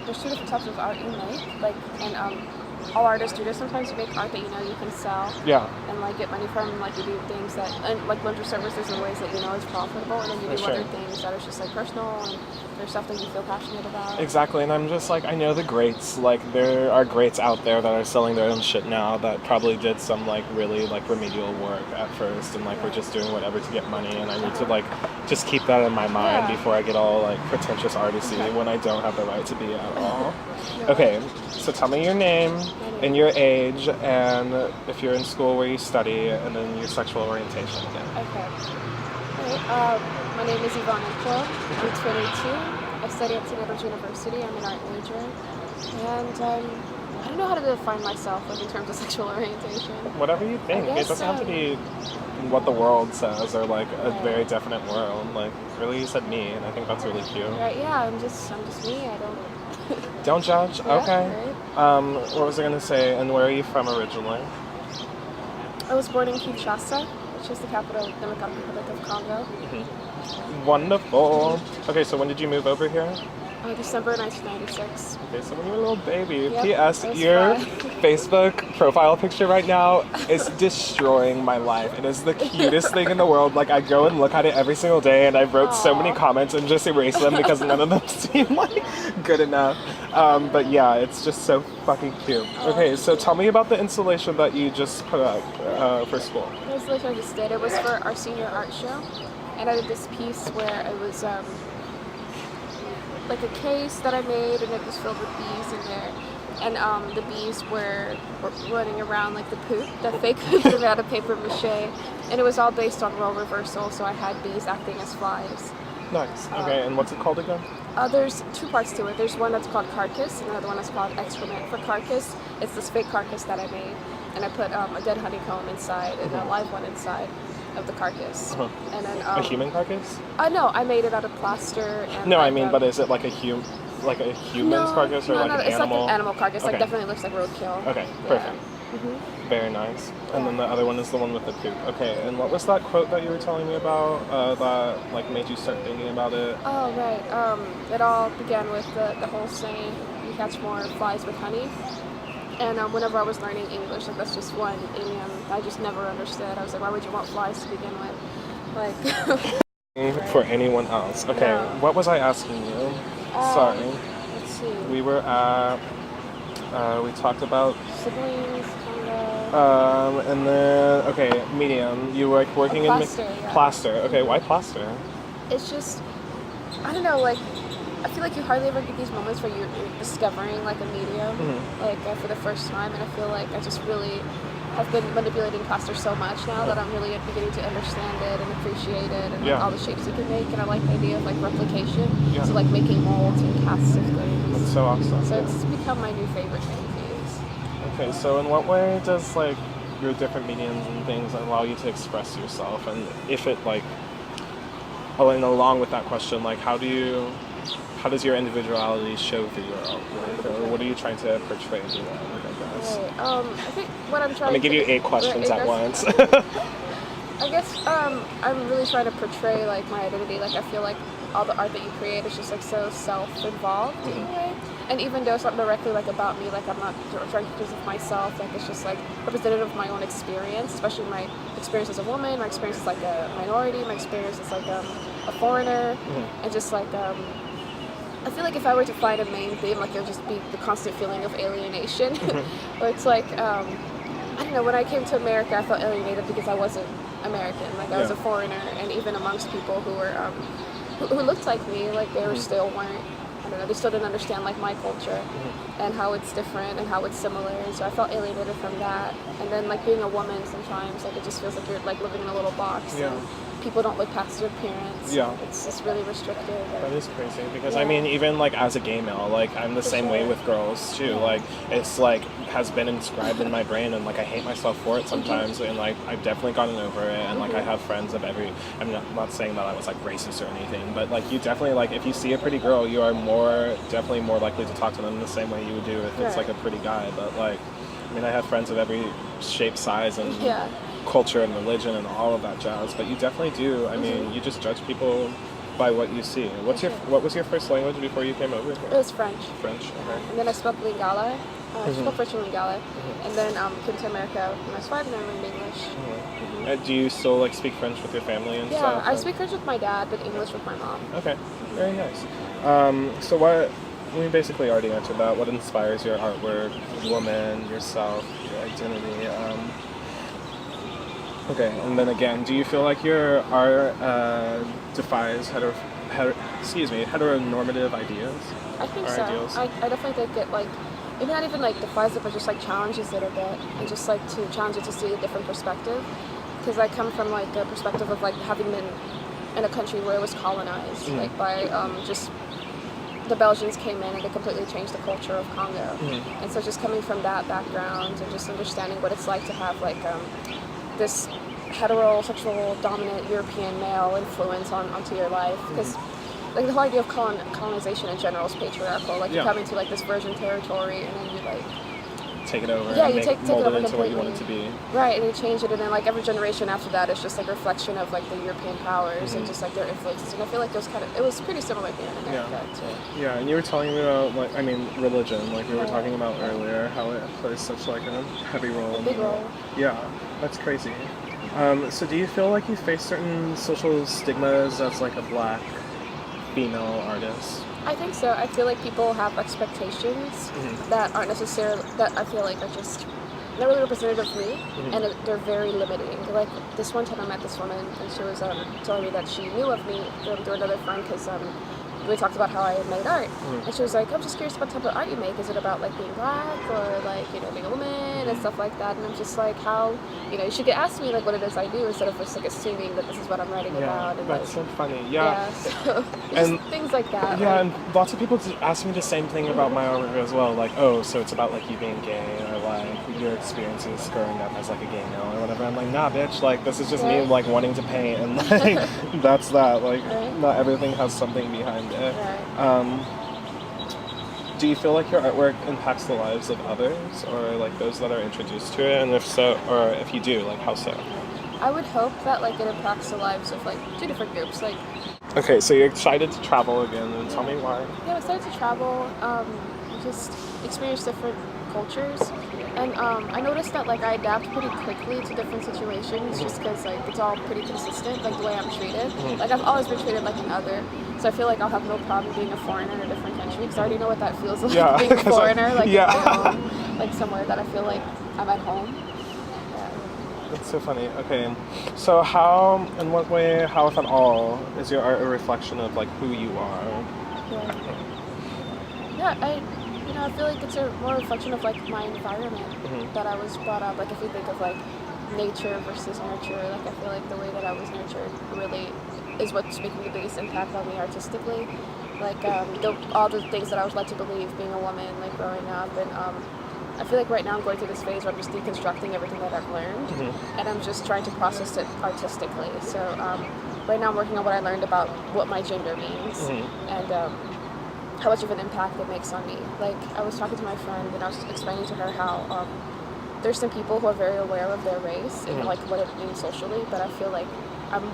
there's two different types of art you make, like, and all artists do this. Sometimes you make art that you know you can sell, Yeah. and like get money from, and like you do things that, and like laundry services in ways that you know is profitable, and then you do Sure. other things that are just like personal and there's stuff that you feel passionate about. Exactly, and I'm just like, I know the greats, like there are greats out there that are selling their own shit now that probably did some like really like remedial work at first and like were just doing whatever to get money, and I need to like just keep that in my mind Yeah. before I get all like pretentious artisty Okay. when I don't have the right to be at all. No. Okay, so tell me your name and your age and if you're in school where you study and then your sexual orientation again. Okay. Alright, my name is Yvonne Enklo. I'm 22. I study at St. Edward's University. I'm an art major. And I don't know how to define myself like, in terms of sexual orientation. Whatever you think. It guess, doesn't have to be what the world says or like a Right. very definite world. Like really you said me and I think that's really cute. Right, yeah, I'm just me. I don't... Don't judge. Yeah, Okay. right. What was I gonna say? And where are you from originally? I was born in Kinshasa, which is the capital of the Democratic Republic of Congo. Wonderful. Okay, so when did you move over here? December 1996. Okay, so when you were a little baby. Yep, P.S. it was Your fun. Facebook profile picture right now is destroying my life. It is the cutest thing in the world. Like, I go and look at it every single day, and I wrote so many Aw. comments and just erased them because none of them seem like good enough. But yeah, it's just so fucking cute. Okay, so tell me about the installation that you just put up for school. The installation I just did, it was for our senior art show. And I did this piece where it was like a case that I made, and it was filled with bees in there. And the bees were running around like the poop, the fake poop made out of paper mache. And it was all based on role reversal, so I had bees acting as flies. Nice. Okay, and what's it called again? There's two parts to it. There's one that's called carcass, and another one that's called excrement. For carcass, it's this fake carcass that I made, and I put a dead honeycomb inside and a live one inside of the carcass. And then A human carcass? no, I made it out of plaster. And No, I like, mean, but is it like a human's carcass or no, like no, an it's animal? like an animal carcass. Like Okay. definitely looks like roadkill. Okay, Yeah. perfect. Very nice. And then the other one is the one with the poop. Okay, and what was that quote that you were telling me about that like made you start thinking about it? Oh right. It all began with the whole saying, "You catch more flies with honey." And whenever I was learning English, like that's just one idiom I just never understood. I was like, why would you want flies to begin with? Like, For anyone else. Okay, Yeah. what was I asking you? Sorry. let's see. We were at, we talked about, Siblings, kind of. and then, okay, medium. You were like working in plaster, yeah. plaster. Okay, why plaster? It's just, I don't know, like, I feel like you hardly ever get these moments where you're discovering like a medium, like for the first time, and I feel like I just really have been manipulating plaster so much now that I'm really beginning to understand it and appreciate it and like, Yeah. all the shapes you can make, and I like the idea of like replication, Yeah. so like making molds and casts of things. That's so awesome. So it's become my new favorite thing to use. Okay, so in what way does like your different mediums and things allow you to express yourself, and if it like, oh, and along with that question, like how does your individuality show through your artwork, or what are you trying to portray through that? I guess. Right. I think what I'm trying I'm gonna give to you 8 questions Right, at that's- once. I guess I'm really trying to portray like my identity. Like I feel like all the art that you create is just like so self-involved in a way. And even though it's not directly like about me, like I'm not trying to pictures of myself. Like it's just like representative of my own experience, especially my experience as a woman, my experience as like a minority, my experience as like a foreigner, and just like I feel like if I were to find a main theme, like it would just be the constant feeling of alienation, where it's like I don't know. When I came to America, I felt alienated because I wasn't American. Like I was a foreigner, and even amongst people who were who looked like me, like they were still weren't. I don't know. They still didn't understand like my culture and how it's different and how it's similar. And so I felt alienated from that. And then like being a woman, sometimes like it just feels like you're like living in a little box. Yeah. And people don't look past your appearance. Yeah. It's just really restrictive. That is crazy because Yeah. I mean, even like as a gay male, like I'm the same way sure. with girls too. Yeah. Like it's like has been inscribed in my brain, and like I hate myself for it sometimes. And like I've definitely gotten over it, and like I have friends of every. I'm not saying that I was like racist or anything, but like you definitely like if you see a pretty girl, you are definitely more likely to talk to them the same way you would do if it's like a pretty guy. But like, I mean, I have friends of every shape, size, and Yeah. culture and religion and all of that jazz. But you definitely do. I mean, you just judge people by what you see. What was your first language before you came over It here? was French. French. Okay. And then I spoke Lingala. I Mhm. spoke French and Lingala. And then came to America when I was 5 and I learned English. Do you still like speak French with your family and Yeah, stuff? I speak French with my dad, but English with my mom. Okay, very nice. So we basically already answered that. What inspires your artwork, woman, yourself, your identity? Okay, and then again, do you feel like your art defies heteronormative ideas? I think Or so. ideals? I definitely think it like maybe not even like defies it, but just like challenges it a bit, and just like to challenge it to see a different perspective. Because I come from like a perspective of like having been in a country where it was colonized, like by just the Belgians came in and they completely changed the culture of Congo. And so just coming from that background and just understanding what it's like to have like this heterosexual dominant European male influence onto your life, because like the whole idea of colonization in general is patriarchal. Like you Yeah. come into like this virgin territory and then you like Take it over Yeah, and you take it mold over it into what you want it to completely. be. right, and you change it, and then like every generation after that is just like a reflection of like the European powers and just like their influences. And I feel like it was pretty similar here in America too. Yeah, and you were telling me about religion, like we were talking about earlier, how it plays such like a heavy role. A big role. Yeah, that's crazy. So do you feel like you face certain social stigmas as like a black female artist? I think so. I feel like people have expectations that aren't necessarily that I feel like are just not really representative of me, and they're very limiting. Like this one time I met this woman, and she was telling me that she knew of me through another friend because we talked about how I had made art, and she was like, "I'm just curious what type of art you make. Is it about like being black or like being a woman and stuff like that?" And I'm just like, "How you should get asked me like what it is I do instead of just like assuming that this is what I'm writing about." And that's like, so funny. so And- just things like that. Yeah, like, and lots of people ask me the same thing about my artwork as well. Like, oh, so it's about like you being gay or like your experiences growing up as like a gay male or whatever. I'm like, nah, bitch. Like, this is just me Right. like wanting to paint, and like that's that. Like, Right. not everything has something behind it. Right. Do you feel like your artwork impacts the lives of others or like those that are introduced to it? And if so, or if you do, like how so? I would hope that like it impacts the lives of like 2 different groups. Like, Okay, so you're excited to travel again, and tell me why. yeah, I'm excited to travel, just experience different cultures, and I noticed that like I adapt pretty quickly to different situations, just because like it's all pretty consistent, like the way I'm treated. Like I've always been treated like an other, so I feel like I'll have no problem being a foreigner in a different country because I already know what that feels like Yeah, being a 'cause I- foreigner, like yeah. in my own, like somewhere that I feel like I'm at home. Yeah. That's so funny. Okay, so in what way, how if at all, is your art a reflection of like who you are? Yeah, I feel like it's a more reflection of like my environment that I was brought up. Like if you think of like nature versus nurture, like I feel like the way that I was nurtured really is what's making the biggest impact on me artistically. Like all the things that I was led to believe being a woman, like growing up, and I feel like right now I'm going through this phase where I'm just deconstructing everything that I've learned, and I'm just trying to process it artistically. So right now I'm working on what I learned about what my gender means, and how much of an impact it makes on me. Like I was talking to my friend and I was explaining to her how there's some people who are very aware of their race and like what it means socially, but I feel like I'm